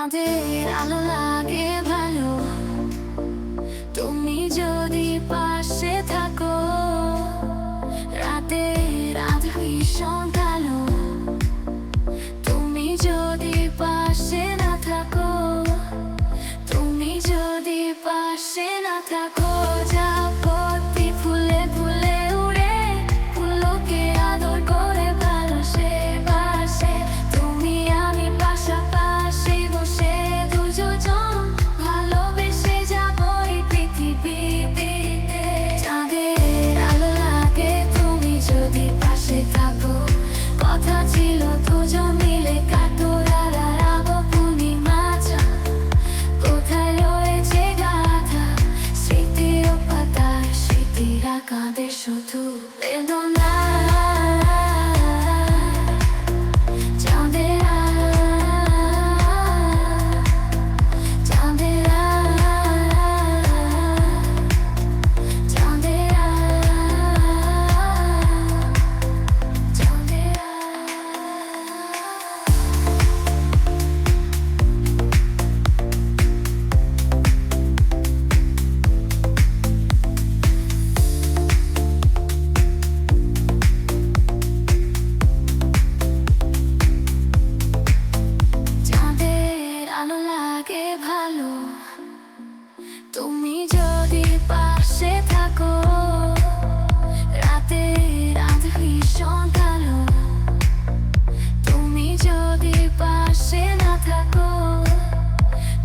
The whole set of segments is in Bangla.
চাঁদের আলো লাগে ভালো, তুমি যদি পাশে থাকো। রাতের আঁধার ভীষণ কালো, তুমি যদি পাশে না থাকো। তুমি যদি পাশে না থাকো, যাপতি ফুলে ফুলে উড়ে, ফুলকে আদর করে ভালোসে বাসে। তুমি আমি পাশাপাশি বসে দুজন ভালোবেসে যাবো এই পৃথিবীতে। চাঁদের আলো লাগে তুমি যদি পাশে থাকো, কথা ছিল দুজন মিলে কাটোর আবো পূর্ণিমা চাঁদ। কোথায় রয়েছে গাথা স্মৃতির পাতায়, স্মৃতিরা কাঁদে শুধু বেদনায়। চাঁদের চাঁদের চাঁদের চাঁদের চাঁদের আলো লাগে ভালো, তুমি যদি পাশে থাকো। রাতের আঁধার ভীষণ কালো, তুমি যদি পাশে না থাকো।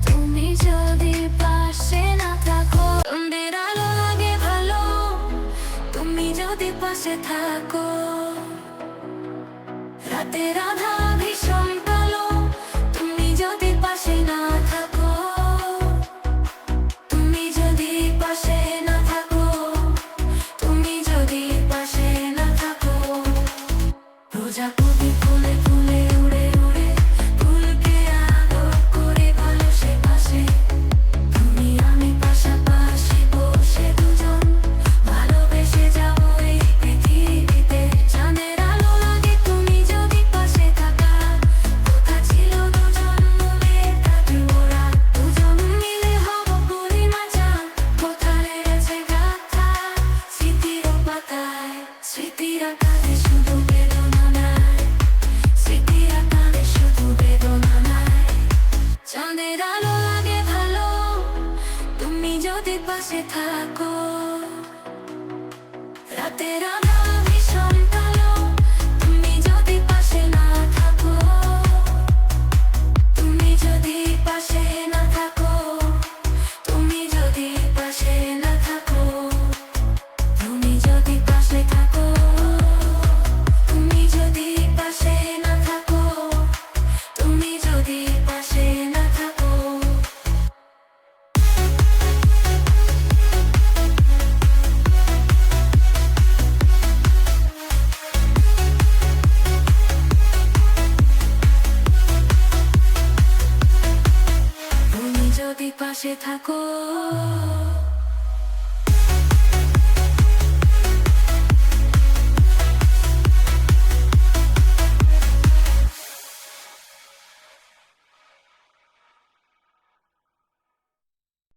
তুমি যদি পাশে না থাকো। চাঁদের আলো লাগে ভালো, তুমি যদি পাশে থাকো। রাতের আঁধার ভীষণ কালো, তুমি যদি পাশে না থাকো। তুমি যদি পাশে না থাকো। তুমি যদি পাশে না থাকো। প্রজাপতি ফুলে ফুলে উড়ে উড়ে, ফুলকে আদর করে ভালোসে বাসে। তুমি আমি পাশাপাশি বসে দুজন ভালোবেসে যাবো এই পৃথিবীতে। চাঁদের আলো লাগে তুমি যদি পাশে থাকা, কথা ছিল দুজন মনে থাকে ওরা। দুজন মিলে হব পূর্ণিমা চাঁদ, কোথায় রয়েছে গাথা স্মৃতির পাতায়। স্মৃতিরা কাঁদে শুধু বেদনা নাই, স্মৃতিরা কাঁদে শুধু বেদনা নাই। চাঁদের আলো লাগে ভালো, তুমি যদি পাশে থাকো। রাতের আঁধার ভীষণ কালো, তুমি যদি পাশে না থাকো। তুমি যদি পাশে না থাকো। তুমি যদি পাশে না থাকো। তুমি যদি পাশে থাকো। তুমি যদি পাশে না থাকো। তুমি যদি পাশে না থাকো। তুমি যদি পাশে থাকো।